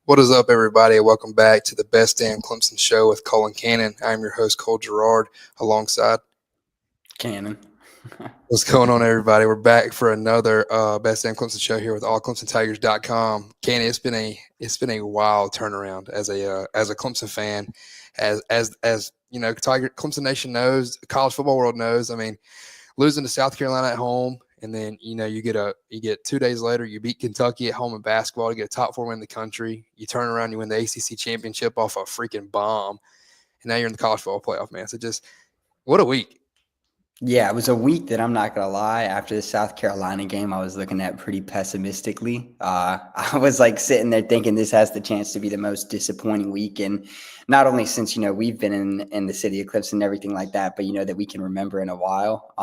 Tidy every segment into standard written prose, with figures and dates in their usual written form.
What is up, everybody? Welcome back to the Best Damn Clemson Show with Colin Cannon. I'm your host, Cole Gerard, alongside. Cannon. What's going on, everybody? We're back for another Best Damn Clemson Show here with AllClemsonTigers.com. Cannon, it's been a wild turnaround as a Clemson fan, as you know, Clemson Nation knows, college football world knows. I mean, losing to South Carolina at home, and then you get 2 days later, you beat Kentucky at home in basketball to get a top four win in the country. You turn around, you win the ACC championship off a freaking bomb, and now you're in the college football playoff, man. So just what a week. Yeah, it was a week that I'm not going to lie. After the South Carolina game, I was looking at pretty pessimistically. I was like sitting there thinking this has the chance to be the most disappointing week. And not only since, we've been in the city of Clemson and everything like that, but, that we can remember in a while.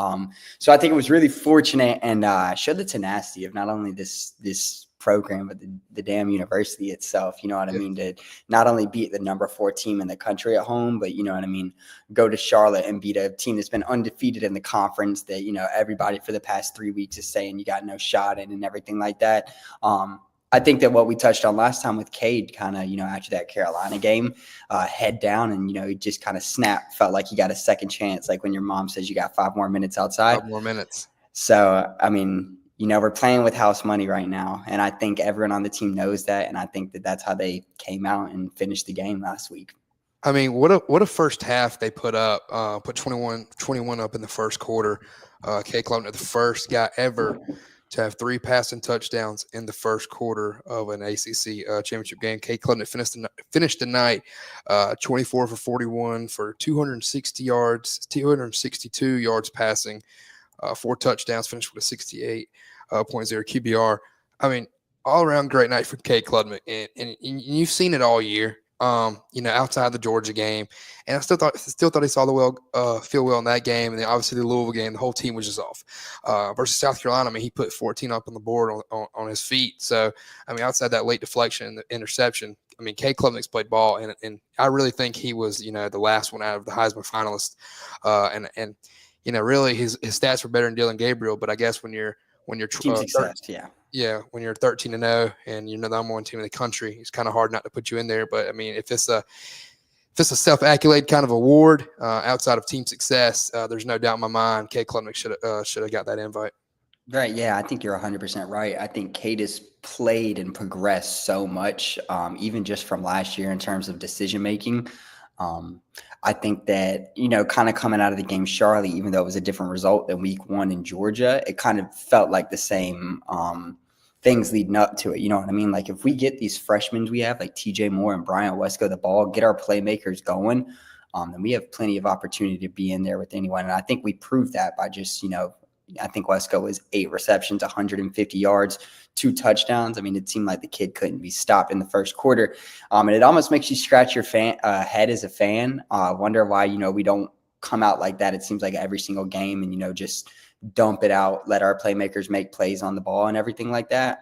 So I think it was really fortunate and showed the tenacity of not only this program, but the damn university itself, you know what I mean, to not only beat the number 4 team in the country at home, but you know what I mean, go to Charlotte and beat a team that's been undefeated in the conference that, everybody for the past 3 weeks is saying you got no shot in and everything like that. I think that what we touched on last time with Cade kind of, after that Carolina game, head down and, he just kind of snapped, felt like he got a second chance. Like when your mom says you got 5 more minutes outside. 5 more minutes. So, I mean, we're playing with house money right now, and I think everyone on the team knows that, and I think that that's how they came out and finished the game last week. I mean, what a first half they put up. Put 21 up in the first quarter. Cade Klubnik, the first guy ever to have 3 passing touchdowns in the first quarter of an ACC championship game. Cade Klubnik finished the night 24 for 41 for 260 yards, 262 yards passing, 4 touchdowns, finished with a 68.0 QBR. I mean, all around great night for Cade Klubnik, and you've seen it all year. Outside the Georgia game, and I still thought he saw the field well in that game, and then obviously the Louisville game, the whole team was just off. Versus South Carolina, I mean, he put 14 up on the board on his feet. So, I mean, outside that late deflection and the interception, I mean, Cade Klubnik's played ball, and I really think he was, the last one out of the Heisman finalists, and really his stats were better than Dylan Gabriel, but I guess when you're team success, when you're 13-0 and you're the number 1 team in the country, it's kind of hard not to put you in there. But I mean, if it's a self-accolade kind of award outside of team success, there's no doubt in my mind Cade Klubnik should have got that invite. Right. Yeah, I think you're 100% right. I think Cade has played and progressed so much, even just from last year in terms of decision making. I think that, kind of coming out of the game Charlotte, even though it was a different result than week 1 in Georgia, it kind of felt like the same things leading up to it. You know what I mean? Like if we get these freshmen we have, like TJ Moore and Brian Wesco the ball, get our playmakers going, then we have plenty of opportunity to be in there with anyone. And I think we proved that by just, I think Wesco was 8 receptions, 150 yards, 2 touchdowns. I mean, it seemed like the kid couldn't be stopped in the first quarter. And it almost makes you scratch your head as a fan. Wonder why, we don't come out like that. It seems like every single game and, just dump it out, let our playmakers make plays on the ball and everything like that.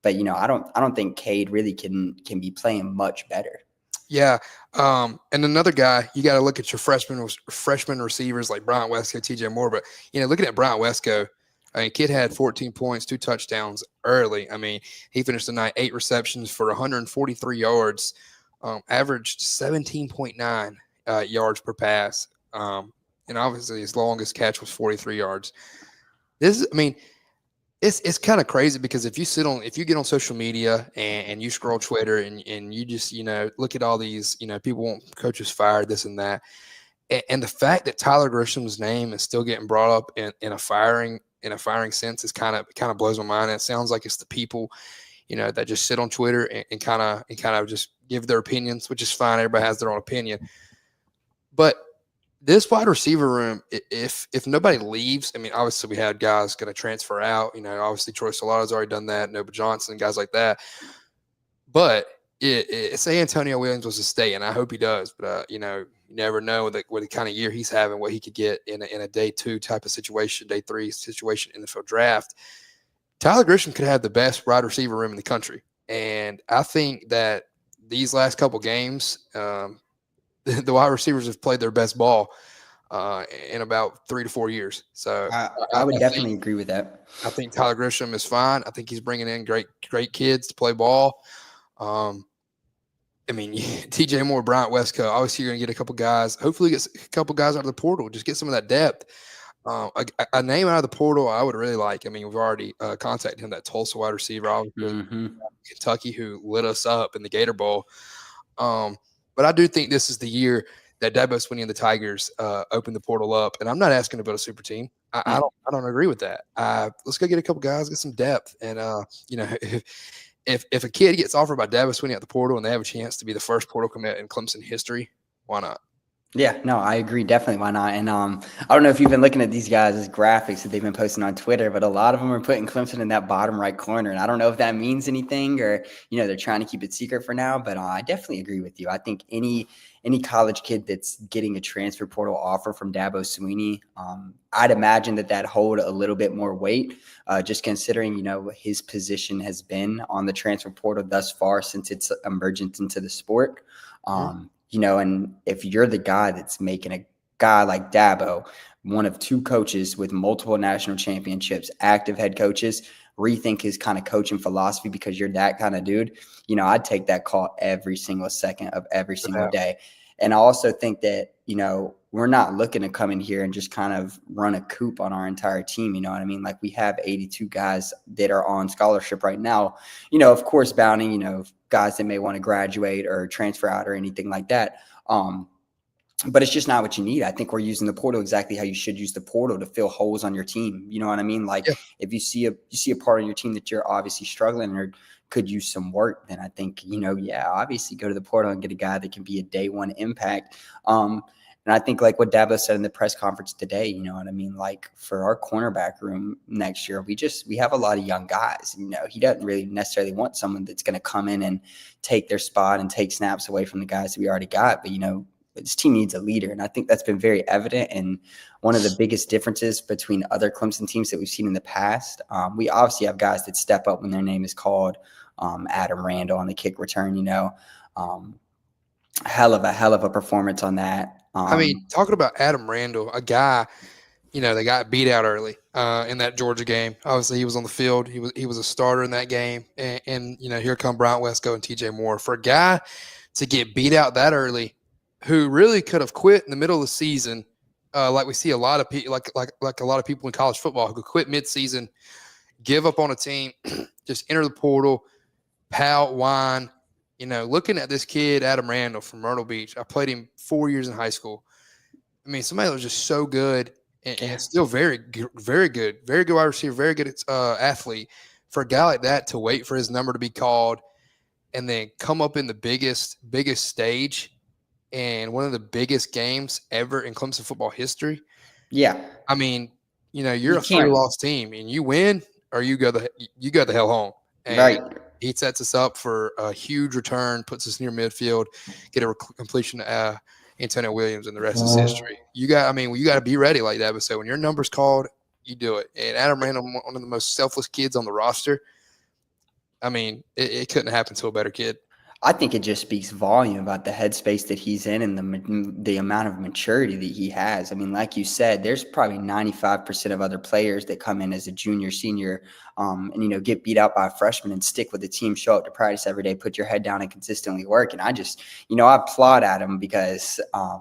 But, I don't think Cade really can be playing much better. Yeah. And another guy, you got to look at your freshman receivers like Bryant Wesco, TJ Moore. But, looking at Bryant Wesco, I mean, kid had 14 points, 2 touchdowns early. I mean, he finished the night 8 receptions for 143 yards, averaged 17.9 yards per pass. And obviously his longest catch was 43 yards. It's kind of crazy because if you get on social media and you scroll Twitter and you just, look at all these, people want coaches fired, this and that. And the fact that Tyler Grisham's name is still getting brought up in a firing sense is kind of blows my mind. And it sounds like it's the people, that just sit on Twitter and kind of just give their opinions, which is fine. Everybody has their own opinion. But this wide receiver room, if nobody leaves, I mean, obviously we had guys going to transfer out. Obviously Troy Solano's already done that, Nova Johnson, guys like that. But say Antonio Williams was to stay, and I hope he does. But you never know what the kind of year he's having, what he could get in a day 2 type of situation, day 3 situation in the NFL draft. Tyler Grisham could have the best wide receiver room in the country, and I think that these last couple games. The wide receivers have played their best ball in about 3 to 4 years. So I would definitely agree with that. I think Tyler Grisham is fine. I think he's bringing in great kids to play ball. Um, I mean, TJ Moore, Bryant Westco. Obviously, you're going to get a couple guys. Hopefully, get a couple guys out of the portal. Just get some of that depth. A name out of the portal I would really like. I mean, we've already contacted him. That Tulsa wide receiver, obviously, Mm-hmm. Kentucky, who lit us up in the Gator Bowl. Um, but I do think this is the year that Dabo Swinney and the Tigers open the portal up. And I'm not asking to build a super team. I don't agree with that. Let's go get a couple guys, get some depth, and if a kid gets offered by Dabo Swinney at the portal and they have a chance to be the first portal commit in Clemson history, why not? Yeah, no, I agree. Definitely. Why not? And I don't know if you've been looking at these guys' graphics that they've been posting on Twitter, but a lot of them are putting Clemson in that bottom right corner. And I don't know if that means anything or, they're trying to keep it secret for now, but I definitely agree with you. I think any college kid that's getting a transfer portal offer from Dabo Swinney, I'd imagine that hold a little bit more weight, just considering, his position has been on the transfer portal thus far since its emergence into the sport. And if you're the guy that's making a guy like Dabo, one of two coaches with multiple national championships, active head coaches, rethink his kind of coaching philosophy because you're that kind of dude, I'd take that call every single second of every single day. And I also think that, we're not looking to come in here and just kind of run a coup on our entire team. You know what I mean? Like we have 82 guys that are on scholarship right now, of course, bounding, guys that may want to graduate or transfer out or anything like that. But it's just not what you need. I think we're using the portal exactly how you should use the portal to fill holes on your team. You know what I mean? Like if you see a part of your team that you're obviously struggling or could use some work, then I think, obviously go to the portal and get a guy that can be a day one impact. And I think like what Dabo said in the press conference today, you know what I mean? Like for our cornerback room next year, we have a lot of young guys. He doesn't really necessarily want someone that's going to come in and take their spot and take snaps away from the guys that we already got. But, this team needs a leader. And I think that's been very evident. And one of the biggest differences between other Clemson teams that we've seen in the past, we obviously have guys that step up when their name is called. Adam Randall on the kick return, hell of a performance on that. I mean, talking about Adam Randall, a guy, they got beat out early in that Georgia game. Obviously, he was on the field. He was a starter in that game. And here come Bryant Westco and TJ Moore. For a guy to get beat out that early, who really could have quit in the middle of the season, like we see a lot of people, like a lot of people in college football who could quit midseason, give up on a team, just enter the portal, pout, whine. Looking at this kid, Adam Randall from Myrtle Beach, I played him 4 years in high school. I mean, somebody that was just so good and still very good, very good wide receiver, very good athlete. For a guy like that to wait for his number to be called and then come up in the biggest stage and one of the biggest games ever in Clemson football history. Yeah. I mean, you're a 3-loss team and you win or you go the hell home. And right. He sets us up for a huge return, puts us near midfield, get a completion to Antonio Williams, and the rest is history. You got to be ready like that. But so when your number's called, you do it. And Adam Randall, one of the most selfless kids on the roster. I mean, it couldn't happen to a better kid. I think it just speaks volume about the headspace that he's in and the amount of maturity that he has. I mean, like you said, there's probably 95% of other players that come in as a junior, senior, and get beat out by a freshman and stick with the team, show up to practice every day, put your head down and consistently work. And I just, I applaud Adam because I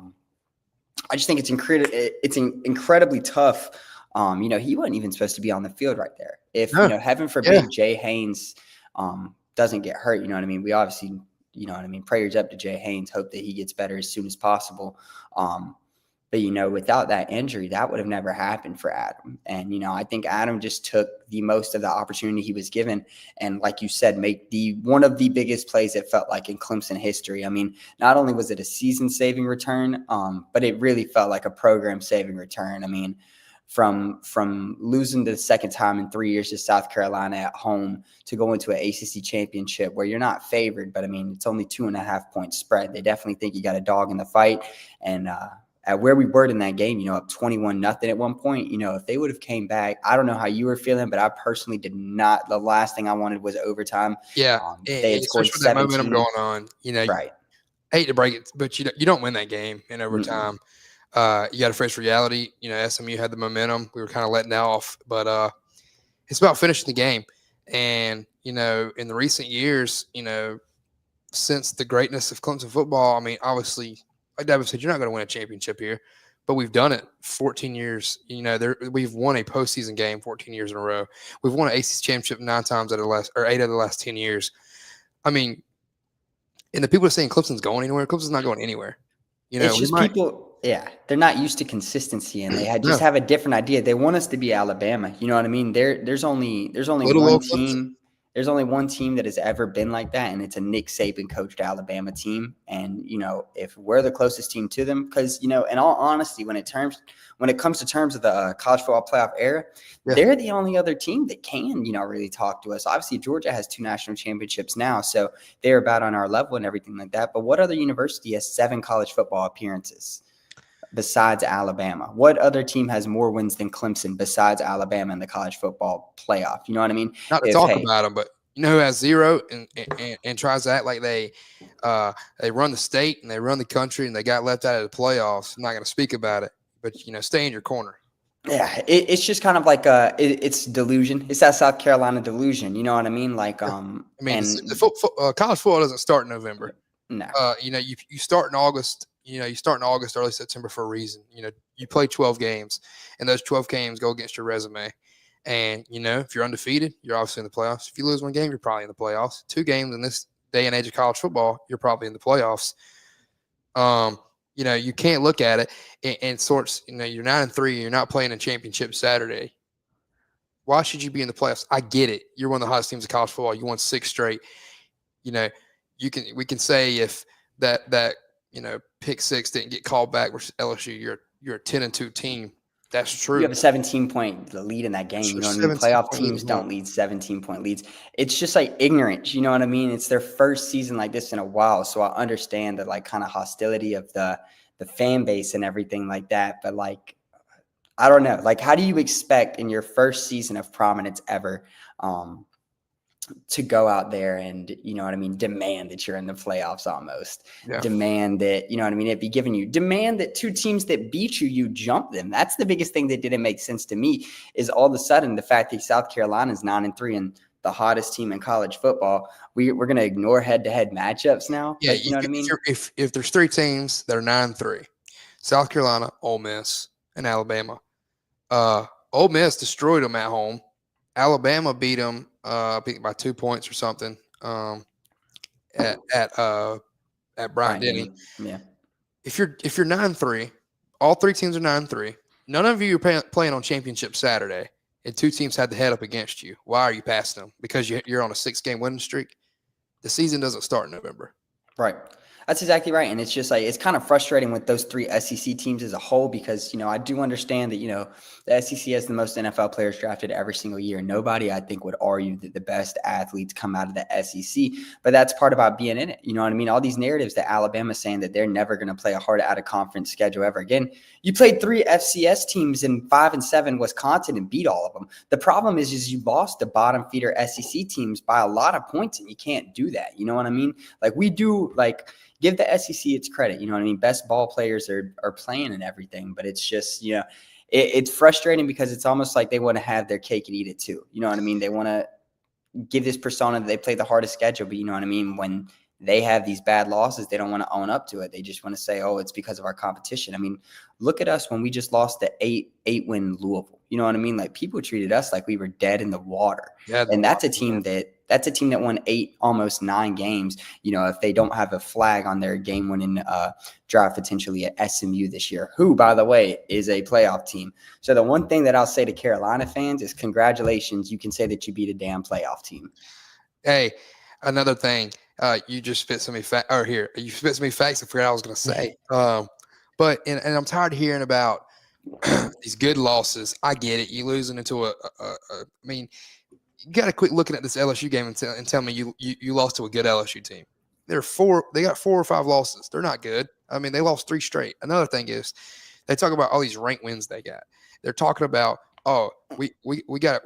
just think it's incredibly tough. He wasn't even supposed to be on the field right there. If heaven forbid Jay Haynes doesn't get hurt, you know what I mean? We obviously, prayers up to Jay Haynes, hope that he gets better as soon as possible. But without that injury, that would have never happened for Adam. And, I think Adam just took the most of the opportunity he was given. And like you said, make one of the biggest plays it felt like in Clemson history. I mean, not only was it a season-saving return, but it really felt like a program-saving return. I mean, from losing the second time in 3 years to South Carolina at home to go into an ACC championship where you're not favored, but I mean, it's only 2.5 point spread. They definitely think you got a dog in the fight. And at where we were in that game, up 21-0 at one point, if they would have came back, I don't know how you were feeling, but I personally did not. The last thing I wanted was overtime. Yeah. They had scored 17. That momentum going on, right. I hate to break it, but you don't win that game in overtime. You got to face reality. SMU had the momentum. We were kind of letting that off, but it's about finishing the game. And, in the recent years, since the greatness of Clemson football. I mean, obviously, like David said, you're not going to win a championship here, but we've done it 14 years. We've won a postseason game 14 years in a row. We've won an ACC championship 9 times out of the last, or 8 out of the last 10 years. I mean, and the people are saying Clemson's going anywhere. Clemson's not going anywhere. It's We just might people, yeah, they're not used to consistency, and they just no have a different idea. They want us to be Alabama. You know what I mean? There's only little one old Clemson. team. There's only one team that has ever been like that, and it's a Nick Saban coached Alabama team. And if we're the closest team to them, because in all honesty, when it comes to terms of the college football playoff era, Yeah, they're the only other team that can really talk to us. Obviously, Georgia has 2 national championships now, so they're about on our level and everything like that. But what other university has 7 college football appearances besides Alabama? What other team has more wins than Clemson besides Alabama in the college football playoff? You know what I mean? not to If talk hey, about them, but you know who has 0 and tries to act like they run the state and they run the country and they got left out of the playoffs. I'm not going to speak about it, but stay in your corner. yeah, it's just kind of like it's delusion. It's that South Carolina delusion. You know what I mean? Like I mean, and college football doesn't start in November. no, You start in August. You start in August, early September for a reason. You play 12 games, and those 12 games go against your resume. And if you're undefeated, you're obviously in the playoffs. If you lose one game, you're probably in the playoffs. 2 games in this day and age of college football, you're probably in the playoffs. You can't look at it and sorts. You're 9-3. You're not playing in championship Saturday. Why should you be in the playoffs? I get it. You're one of the hottest teams of college football. You won 6 straight. We can say if that pick 6 didn't get called back versus LSU, you're a 10-2 team. That's true. you have a 17-point lead in that game. You know what I mean? Playoff teams don't lead 17-point leads. It's just like ignorance. You know what I mean? It's their first season like this in a while. So I understand the kind of hostility of the fan base and everything like that. But I don't know. How do you expect in your first season of prominence ever to go out there and, demand that you're in the playoffs almost. Yeah. Demand that, it be given you. Demand that 2 teams that beat you, you jump them. That's the biggest thing that didn't make sense to me is all of a sudden the fact that South Carolina is 9-3 and the hottest team in college football. We're going to ignore head-to-head matchups now. Yeah, you know what I mean? If there's 3 teams that are 9-3, South Carolina, Ole Miss, and Alabama. Ole Miss destroyed them at home. Alabama beat them I think by 2 points or something at Bryant-Denny. Yeah. If you're 9-3, all 3 teams are 9-3. None of you are playing on championship Saturday, and 2 teams had the head up against you. Why are you passing them? Because you're on a 6-game winning streak. The season doesn't start in November. Right. That's exactly right. And it's just it's kind of frustrating with those 3 SEC teams as a whole because, I do understand that, the SEC has the most NFL players drafted every single year. Nobody, I think, would argue that the best athletes come out of the SEC. But that's part about being in it. You know what I mean? All these narratives that Alabama's saying that they're never going to play a hard out-of-conference schedule ever again. You played 3 FCS teams in 5-7 Wisconsin and beat all of them. The problem is you lost the bottom feeder SEC teams by a lot of points, and you can't do that. You know what I mean? We do, give the SEC its credit. You know what I mean? Best ball players are playing and everything, but it's just, it's frustrating because it's almost like they want to have their cake and eat it too. You know what I mean? They want to give this persona that they play the hardest schedule, but you know what I mean? When they have these bad losses, they don't want to own up to it. They just want to say, oh, it's because of our competition. I mean, look at us when we just lost to 8-win Louisville. You know what I mean? People treated us like we were dead in the water. Yeah, and that's a team that won 8, almost 9 games. If they don't have a flag on their game-winning drive potentially at SMU this year, who, by the way, is a playoff team. So the one thing that I'll say to Carolina fans is congratulations. You can say that you beat a damn playoff team. Hey, another thing, you just spit some facts. Or here, you spit some facts. I forgot what I was going to say. But I'm tired of hearing about these good losses. I get it. You losing into I mean, you got to quit looking at this LSU game and tell me you lost to a good LSU team. They got 4 or 5 losses. They're not good. I mean, they lost 3 straight. Another thing is they talk about all these ranked wins they got. They're talking about, oh, we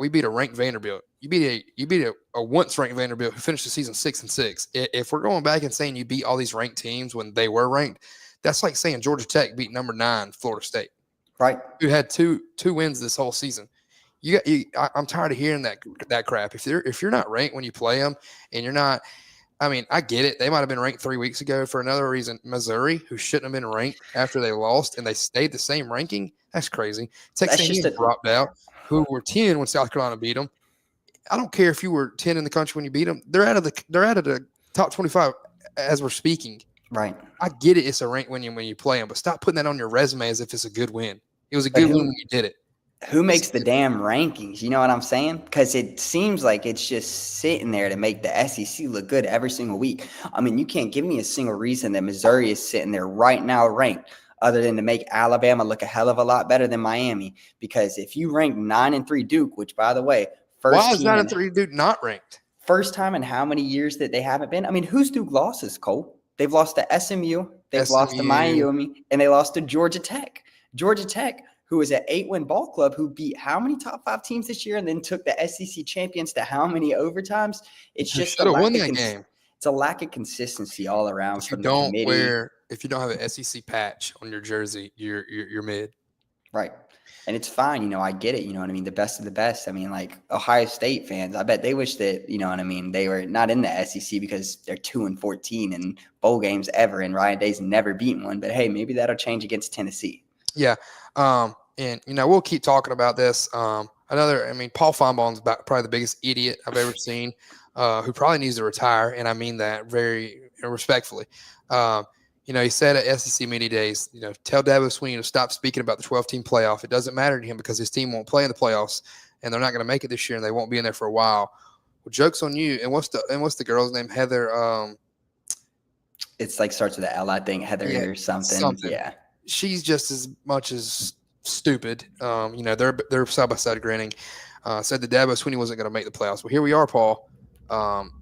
beat a ranked Vanderbilt. You beat a once ranked Vanderbilt who finished the season 6-6. If we're going back and saying you beat all these ranked teams when they were ranked, that's like saying Georgia Tech beat number 9 Florida State. Right. Who had two wins this whole season. I'm tired of hearing that crap. If you're not ranked when you play them, and you're not, I mean, I get it. They might have been ranked 3 weeks ago for another reason. Missouri, who shouldn't have been ranked after they lost, and they stayed the same ranking. That's crazy. That's Texas just A&M a dropped out, who were 10 when South Carolina beat them. I don't care if you were 10 in the country when you beat them. They're out of the top 25 as we're speaking. right. I get it. It's a rank win when you play them, but stop putting that on your resume as if it's a good win. It was a But good win when you did it. who makes the damn rankings? You know what I'm saying? Because it seems like it's just sitting there to make the SEC look good every single week. I mean, you can't give me a single reason that Missouri is sitting there right now ranked other than to make Alabama look a hell of a lot better than Miami. Because if you rank 9-3 Duke, which by the way, Why is 9-3 Duke not ranked? first time in how many years that they haven't been? I mean, who's Duke losses, Cole? They've lost to SMU, they've lost to Miami, and they lost to Georgia Tech. Georgia Tech, who is an 8-win ball club, who beat how many top 5 teams this year and then took the SEC champions to how many overtimes? It's just a won that game. It's a lack of consistency all around from the committee. If you don't have an SEC patch on your jersey, you're mid. Right. And it's fine. You know, I get it. You know what I mean? The best of the best. I mean, like Ohio State fans, I bet they wish that, you know what I mean, they were not in the SEC because they're 2-14 in bowl games ever. And Ryan Day's never beaten one. But hey, maybe that'll change against Tennessee. Yeah. And, you know, we'll keep talking about this. Paul Feinbaum's probably the biggest idiot I've ever seen, who probably needs to retire. And I mean that very respectfully. You know, he said at SEC Media Days, you know, tell Dabo Swinney to stop speaking about the 12-team playoff. It doesn't matter to him because his team won't play in the playoffs, and they're not going to make it this year, and they won't be in there for a while. Well, joke's on you. And what's the girl's name? Heather. It's like starts with an L, I think. Heather or something. Yeah. She's just as much as stupid. You know, they're side by side grinning. Said that Dabo Swinney wasn't going to make the playoffs. Well, here we are, Paul.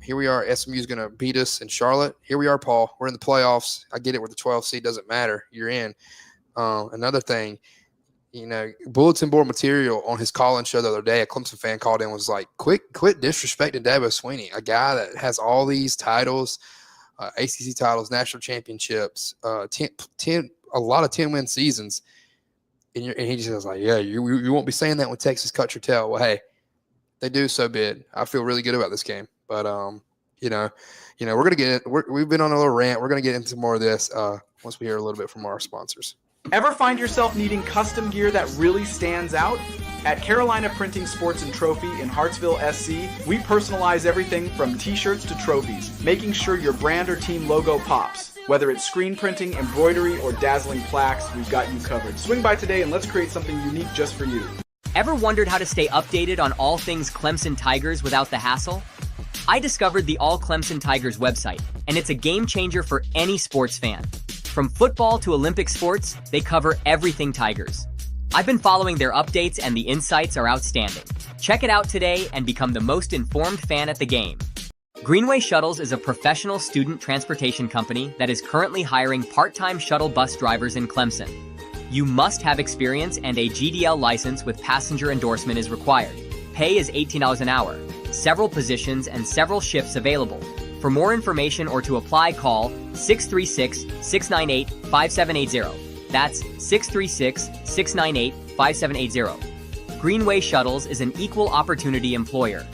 Here we are. SMU's going to beat us in Charlotte. Here we are, Paul. We're in the playoffs. I get it. Where the 12 seed doesn't matter. You're in. Another thing, you know, bulletin board material on his call-in show the other day, a Clemson fan called in and was like, quit disrespecting Dabo Swinney, a guy that has all these titles, ACC titles, national championships, a lot of 10-win seasons. And he just was like, yeah, you won't be saying that when Texas cuts your tail. Well, hey, they do so bid. I feel really good about this game. But, you know, we're going to get it. We've been on a little rant. We're going to get into more of this once we hear a little bit from our sponsors. Ever find yourself needing custom gear that really stands out? At Carolina Printing Sports and Trophy in Hartsville, SC, we personalize everything from t-shirts to trophies, making sure your brand or team logo pops. Whether it's screen printing, embroidery, or dazzling plaques, we've got you covered. Swing by today and let's create something unique just for you. Ever wondered how to stay updated on all things Clemson Tigers without the hassle? I discovered the All Clemson Tigers website, and it's a game changer for any sports fan. From football to Olympic sports, they cover everything Tigers. I've been following their updates and the insights are outstanding. Check it out today and become the most informed fan at the game. Greenway Shuttles is a professional student transportation company that is currently hiring part-time shuttle bus drivers in Clemson. You must have experience and a GDL license with passenger endorsement is required. Pay is $18 an hour. Several positions and several shifts available. For more information or to apply, call 636-698-5780. That's 636-698-5780. Greenway Shuttles is an equal opportunity employer.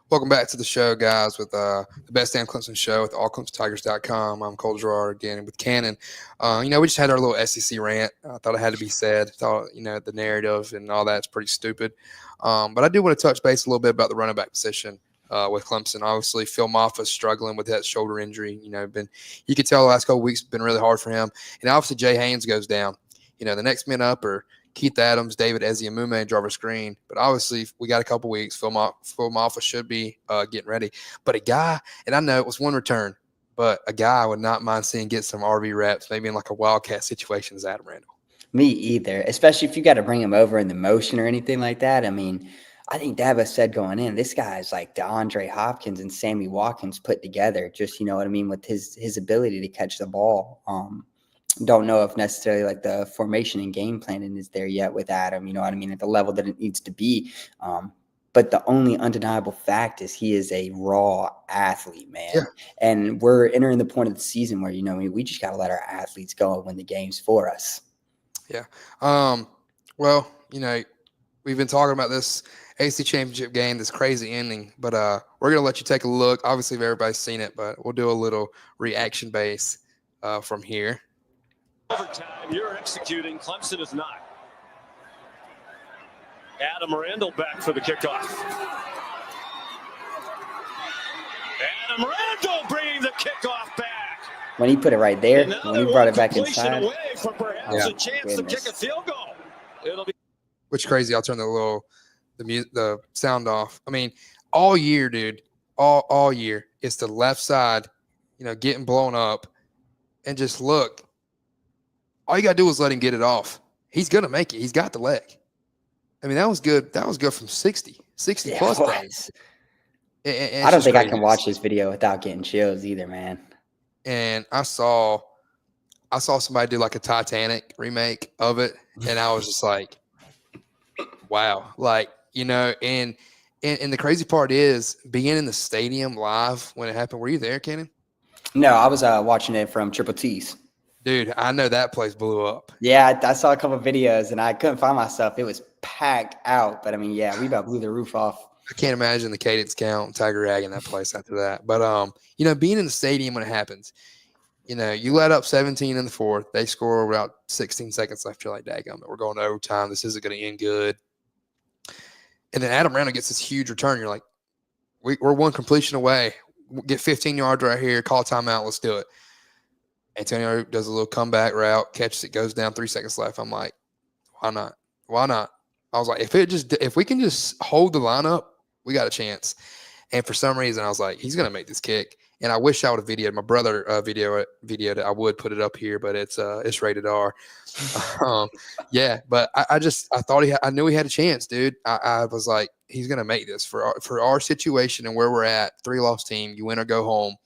Welcome back to the show, guys, with the Best Damn Clemson Show with allclemsontigers.com. I'm Cole Gerard again with Cannon. You know, we just had our little SEC rant. I thought it had to be said. Thought, you know, the narrative and all that's pretty stupid. But I do want to touch base a little bit about the running back position with Clemson. Obviously, Phil Moffitt's struggling with that shoulder injury. You know, you could tell the last couple of weeks have been really hard for him. And obviously, Jay Haynes goes down. You know, the next men up are Keith Adams, David Eziamume, and Jarvis Green. But obviously, we got a couple weeks. Phil Moffitt should be getting ready. But a guy, and I know it was one return, but a guy I would not mind seeing get some RV reps, maybe in like a Wildcat situation, is Adam Randall. Me either, especially if you got to bring him over in the motion or anything like that. I mean, I think Dabo said going in, this guy is like DeAndre Hopkins and Sammy Watkins put together. Just, you know what I mean, with his ability to catch the ball. Don't know if necessarily like the formation and game planning is there yet with Adam, you know what I mean, at the level that it needs to be. But the only undeniable fact is he is a raw athlete, man. Yeah. And we're entering the point of the season where, you know, we just got to let our athletes go and win the games for us. Yeah. Well, you know, we've been talking about this AC championship game, this crazy ending. But we're gonna let you take a look. Obviously, everybody's seen it, but we'll do a little reaction base from here. Overtime, you're executing. Clemson is not. Adam Randall back for the kickoff. Adam Randall bringing the kickoff back. When he put it right there, when he brought it back inside. Away for perhaps a chance to kick a field goal. It'll be. Which crazy. I'll turn the sound off. I mean, all year, dude, all year, it's the left side, getting blown up, and just look. All you gotta do is let him get it off. He's gonna make it. He's got the leg. I mean, that was good. That was good from 60 plus days. I don't think I can watch this video without getting chills either, man. And I saw somebody do like a Titanic remake of it, and I was just like, wow. Like, and the crazy part is being in the stadium live when it happened. Were you there, Kenan? No, I was watching it from Triple T's. Dude, I know that place blew up. Yeah, I saw a couple of videos, and I couldn't find myself. It was packed out. But, I mean, yeah, we about blew the roof off. I can't imagine the cadence count, Tiger Rag in that place after that. But, being in the stadium when it happens, you let up 17 in the fourth. They score about 16 seconds left. You're like, daggum, we're going to overtime. This isn't going to end good. And then Adam Randall gets this huge return. You're like, we're one completion away. We'll get 15 yards right here. Call timeout. Let's do it. Antonio does a little comeback route, catches it, goes down, 3 seconds left. I'm like, why not? Why not? I was like, if we can just hold the lineup, we got a chance. And for some reason, I was like, he's gonna make this kick. And I wish I would have videoed. My brother videoed it. I would put it up here, but it's rated R. Yeah, but I thought I knew he had a chance, dude. I was like, he's gonna make this for our situation and where we're at. 3-loss team, you win or go home.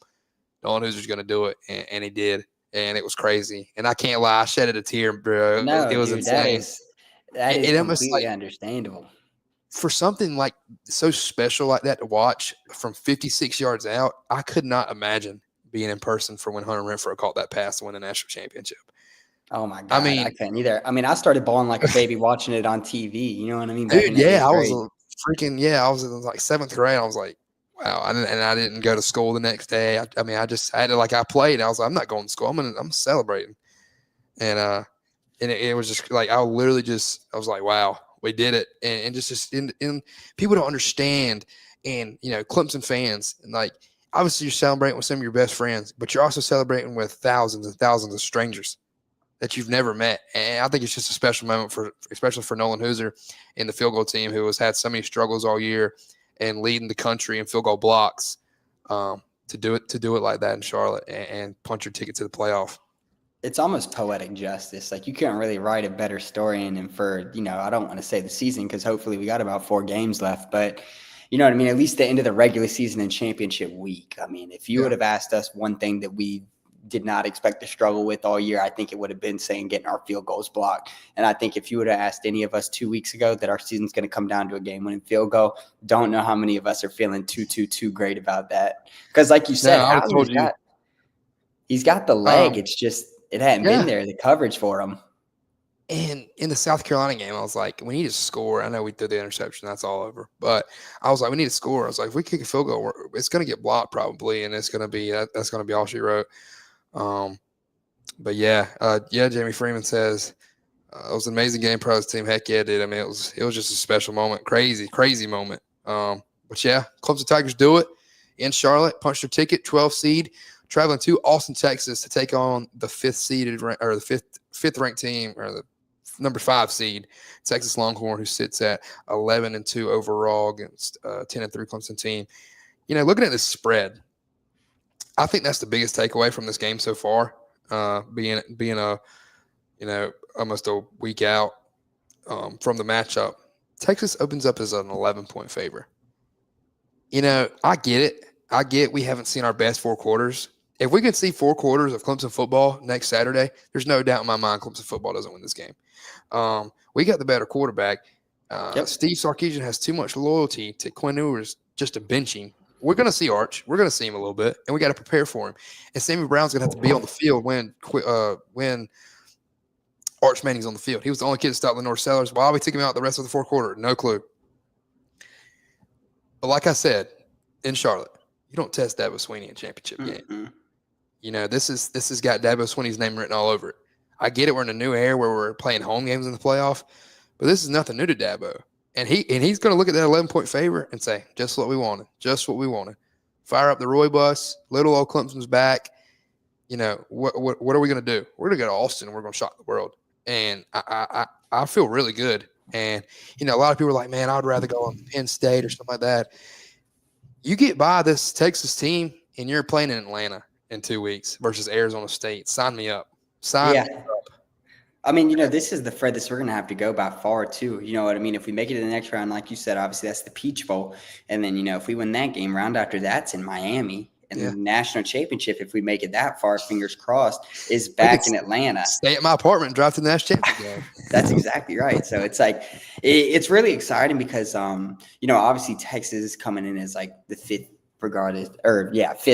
Nolan Hauser's gonna do it, and he did. And it was crazy. And I can't lie, I shedded a tear, bro. No, it was dude, insane. That is completely like, understandable. For something like so special like that to watch from 56 yards out, I could not imagine being in person for when Hunter Renfrow caught that pass to win the national championship. Oh, my God. I couldn't either. I mean, I started bawling like a baby watching it on TV. You know what I mean? Dude, yeah, I was I was in like 7th grade. I was like, wow. And I didn't go to school the next day. I had to, I played. I was like, I'm not going to school. I'm celebrating. And it was just like, I was like, wow, we did it. And just in people don't understand. And, Clemson fans, and like, obviously you're celebrating with some of your best friends, but you're also celebrating with thousands and thousands of strangers that you've never met. And I think it's just a special moment especially for Nolan Hauser and the field goal team, who has had so many struggles all year and leading the country in field goal blocks, to do it like that in Charlotte and punch your ticket to the playoff. It's almost poetic justice. Like, you can't really write a better story. And for, I don't want to say the season, because hopefully we got about 4 games left, but you know what I mean? At least the end of the regular season and championship week. I mean, if you would have asked us one thing that we did not expect to struggle with all year, I think it would have been getting our field goals blocked. And I think if you would have asked any of us 2 weeks ago that our season's going to come down to a game-winning field goal, don't know how many of us are feeling too great about that. Because like you said, he's got the leg. It's just it hadn't been there, the coverage for him. And in the South Carolina game, I was like, we need to score. I know we threw the interception. That's all over. But I was like, we need to score. I was like, if we kick a field goal, it's going to get blocked probably, and it's going to be that's going to be all she wrote. But Jamie Freeman says it was an amazing game for us team. Heck yeah, dude. I mean, it was just a special moment, crazy moment. But yeah, Clemson Tigers do it in Charlotte, punch their ticket, 12 seed, traveling to Austin, Texas to take on the 5th ranked team, or the number 5 seed, Texas Longhorn, who sits at 11-2 overall against 10-3 Clemson team. Looking at this spread, I think that's the biggest takeaway from this game so far. Being almost a week out from the matchup, Texas opens up as an 11-point favorite. I get it. We haven't seen our best 4 quarters. If we can see 4 quarters of Clemson football next Saturday, there's no doubt in my mind Clemson football doesn't win this game. We got the better quarterback. Steve Sarkisian has too much loyalty to Quinn Ewers just to bench him. We're going to see Arch. We're going to see him a little bit, and we got to prepare for him. And Sammy Brown's going to have to be on the field when Arch Manning's on the field. He was the only kid to stop Lenore Sellers. Why we took him out the rest of the 4th quarter? No clue. But like I said, in Charlotte, you don't test Dabo Swinney in championship game. Mm-hmm. You know, this has got Dabo Swinney's name written all over it. I get it. We're in a new era where we're playing home games in the playoff, but this is nothing new to Dabo. And he's going to look at that 11-point favor and say, just what we wanted, just what we wanted. Fire up the Roy bus. Little old Clemson's back. You know, what are we going to do? We're going to go to Austin and we're going to shock the world. And I feel really good. And, you know, a lot of people are like, man, I'd rather go on Penn State or something like that. You get by this Texas team and you're playing in Atlanta in 2 weeks versus Arizona State. Sign me up. Sign me up. I mean, you know, this is the furthest we're going to have to go by far, too. You know what I mean? If we make it to the next round, like you said, obviously that's the Peach Bowl. And then, you know, if we win that game, round after that's in Miami. And the national championship, if we make it that far, fingers crossed, is back in Atlanta. Stay at my apartment and drive to the national championship game. That's exactly right. So it's like it's really exciting because, you know, obviously Texas is coming in as like the fifth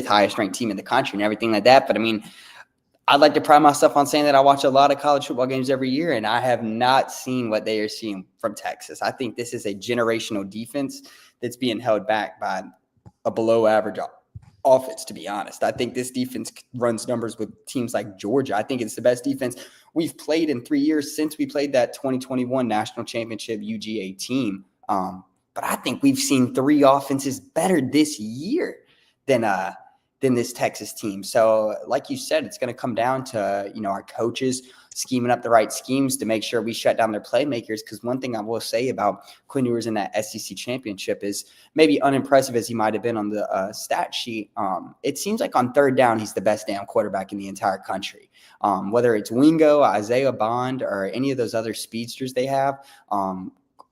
highest ranked team in the country and everything like that. But I mean, I'd like to pride myself on saying that I watch a lot of college football games every year, and I have not seen what they are seeing from Texas. I think this is a generational defense that's being held back by a below average offense, to be honest. I think this defense runs numbers with teams like Georgia. I think it's the best defense we've played in 3 years since we played that 2021 national championship UGA team. But I think we've seen 3 offenses better this year than this Texas team. So like you said, it's going to come down to, you know, our coaches scheming up the right schemes to make sure we shut down their playmakers. Because one thing I will say about Quinn Ewers in that SEC championship is, maybe unimpressive as he might have been on the stat sheet, it seems like on third down, he's the best damn quarterback in the entire country. Whether it's Wingo, Isaiah Bond, or any of those other speedsters they have,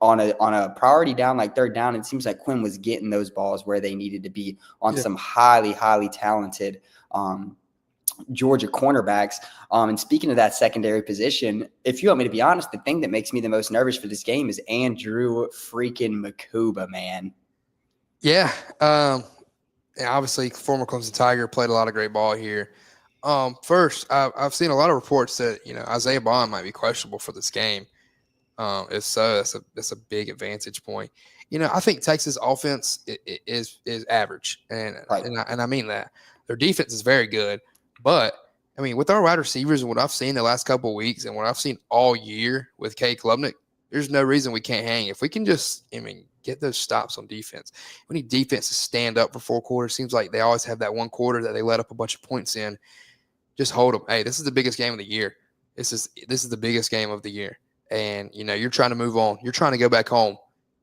on a priority down like third down, it seems like Quinn was getting those balls where they needed to be on some highly, highly talented Georgia cornerbacks. And speaking of that secondary position, if you want me to be honest, the thing that makes me the most nervous for this game is Andrew freaking Makuba, man. Yeah. Obviously, former Clemson Tiger, played a lot of great ball here. First, I've seen a lot of reports that, you know, Isaiah Bond might be questionable for this game. If so, that's a big advantage point. You know, I think Texas offense is average, and I mean that. Their defense is very good, but I mean, with our wide receivers and what I've seen the last couple of weeks and what I've seen all year with Cade Klubnik, there's no reason we can't hang. If we can just, get those stops on defense. We need defense to stand up for 4 quarters. Seems like they always have that one quarter that they let up a bunch of points in. Just hold them. Hey, this is the biggest game of the year. This is the biggest game of the year. And, you know, you're trying to move on. You're trying to go back home.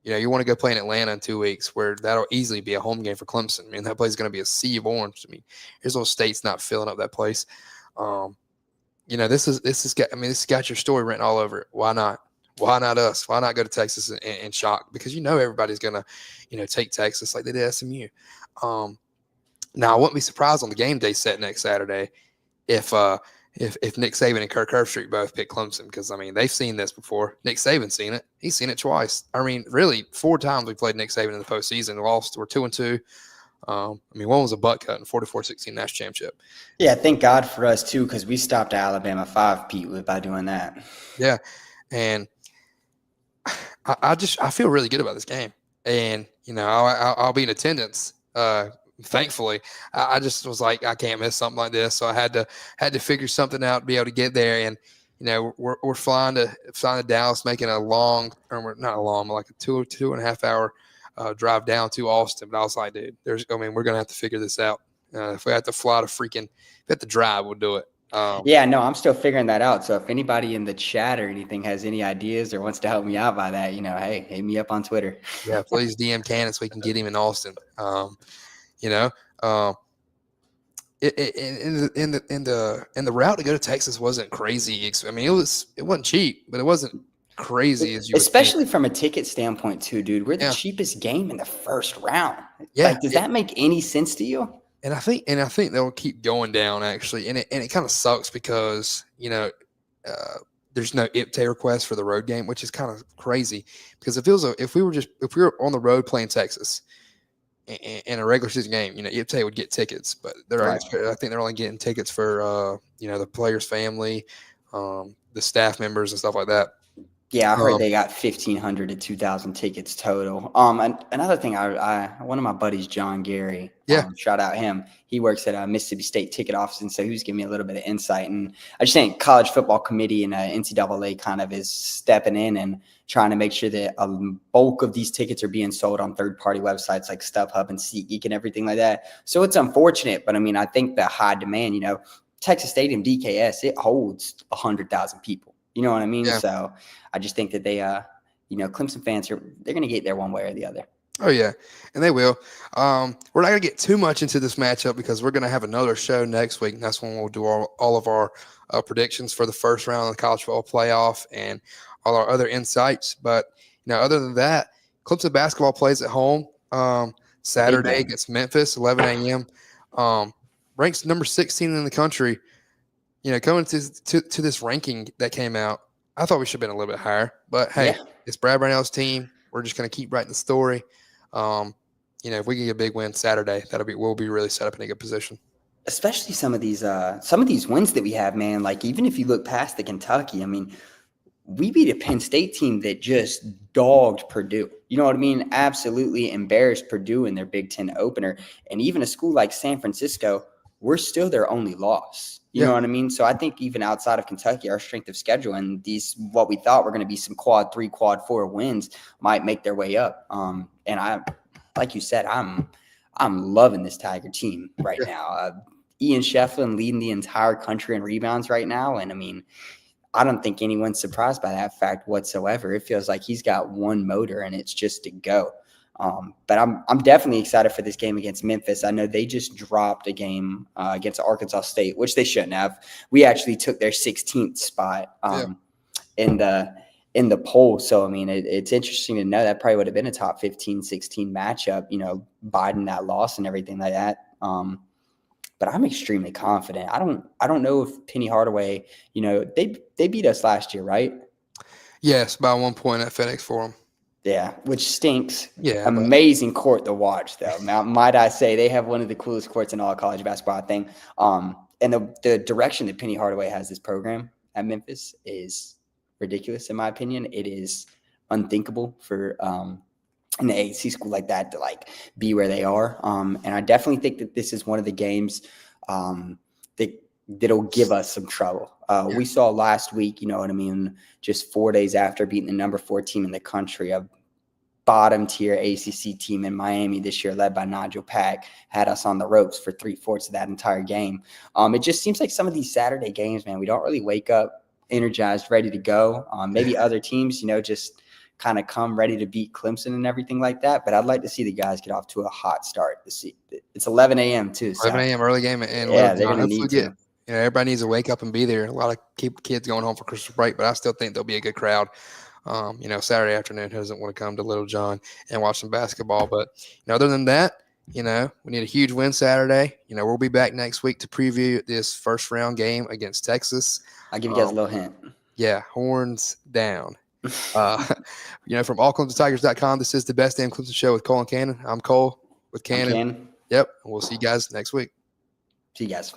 You know, you want to go play in Atlanta in 2 weeks, where that'll easily be a home game for Clemson. I mean, that place is going to be a sea of orange. I mean, Arizona State's not filling up that place. You know, this has got your story written all over it. Why not? Why not us? Why not go to Texas and shock? Because you know everybody's going to, you know, take Texas like they did SMU. Now, I wouldn't be surprised on the game day set next Saturday if Nick Saban and Kirk Herbstreit both pick Clemson, because, I mean, they've seen this before. Nick Saban's seen it. He's seen it twice. I mean, really, 4 times we played Nick Saban in the postseason. Lost. We're 2-2. I mean, one was a butt cut in 44-16 national championship. Yeah, thank God for us, too, because we stopped Alabama 5, Pete, by doing that. Yeah, and I feel really good about this game. And, you know, I'll be in attendance. Thankfully, I just was like, I can't miss something like this. So I had to figure something out to be able to get there. And, you know, we're flying to Dallas, making a long, or not a long, but like a 2.5 hour drive down to Austin. But I was like, dude, we're going to have to figure this out. If we have to fly to if we have to drive, we'll do it. Yeah, no, I'm still figuring that out. So if anybody in the chat or anything has any ideas or wants to help me out by that, you know, hey, hit me up on Twitter. Yeah, please DM Cannon so we can get him in Austin. You know, in the route to go to Texas wasn't crazy. I mean, it wasn't cheap, but it wasn't crazy as you especially from a ticket standpoint too, dude. We're the cheapest game in the first round. Yeah, like, does that make any sense to you? And I think they'll keep going down actually, and it kind of sucks because, you know, there's no IPTAY request for the road game, which is kind of crazy because if we were on the road playing Texas in a regular season game, you know, IPTAY would get tickets, but I think they're only getting tickets for you know, the players' family, the staff members and stuff like that. Yeah, I heard they got 1,500 to 2,000 tickets total. Another thing, one of my buddies, John Gary, shout out him. He works at a Mississippi State ticket office, and so he was giving me a little bit of insight. And I just think college football committee and NCAA kind of is stepping in and trying to make sure that a bulk of these tickets are being sold on third-party websites like StubHub and SeatGeek and everything like that. So it's unfortunate, but I mean, I think the high demand, Texas Stadium, DKS, it holds 100,000 people. You know what I mean? Yeah. So I just think that they, Clemson fans they're going to get there one way or the other. Oh, yeah, and they will. We're not going to get too much into this matchup because we're going to have another show next week, and that's when we'll do all of our predictions for the first round of the college football playoff and all our other insights. But, other than that, Clemson basketball plays at home Saturday against Memphis, 11 a.m. Ranks number 16 in the country. Coming to this ranking that came out, I thought we should have been a little bit higher. But, hey, It's Brad Brownell's team. We're just going to keep writing the story. If we can get a big win Saturday, we'll be really set up in a good position. Especially some of these wins that we have, man. Like, even if you look past the Kentucky, I mean, we beat a Penn State team that just dogged Purdue. You know what I mean? Absolutely embarrassed Purdue in their Big Ten opener. And even a school like San Francisco, we're still their only loss. You know what I mean? So I think even outside of Kentucky, our strength of schedule and what we thought were going to be some quad 3, quad 4 wins might make their way up. And I, like you said, I'm loving this Tiger team right now. Ian Shefflin leading the entire country in rebounds right now. And I mean, I don't think anyone's surprised by that fact whatsoever. It feels like he's got one motor and it's just to go. But I'm definitely excited for this game against Memphis. I know they just dropped a game against Arkansas State, which they shouldn't have. We actually took their 16th spot in the poll. So, I mean, it's interesting to know that probably would have been a top 15, 16 matchup, Biden that loss and everything like that. But I'm extremely confident. I don't know if Penny Hardaway, they beat us last year, right? Yes, by 1 point at FedEx Forum. Yeah, which stinks. Yeah, amazing court to watch, though. Now, might I say they have one of the coolest courts in all college basketball, I think. And the direction that Penny Hardaway has this program at Memphis is ridiculous, in my opinion. It is unthinkable for an AAC school like that to be where they are. And I definitely think that this is one of the games that'll give us some trouble. We saw last week, just 4 days after beating the number 4 team in the country, a bottom tier ACC team in Miami this year, led by Nigel Pack, had us on the ropes for 3/4 of that entire game. It just seems like some of these Saturday games, man, we don't really wake up energized, ready to go. Maybe other teams, just kind of come ready to beat Clemson and everything like that. But I'd like to see the guys get off to a hot start. It's 11 a.m. too. So. 11 a.m. early game. And yeah, they're going to need to. Everybody needs to wake up and be there. A lot of kids going home for Christmas break, but I still think there'll be a good crowd. Saturday afternoon, who doesn't want to come to Little John and watch some basketball? But other than that, we need a huge win Saturday. We'll be back next week to preview this first round game against Texas. I'll give you guys a little hint. Yeah, horns down. From allclemsontigers.com, this is the Best Damn Clemson Show with Cole and Cannon. I'm Cole with Cannon. I'm Cannon. Yep, and we'll see you guys next week. See you guys.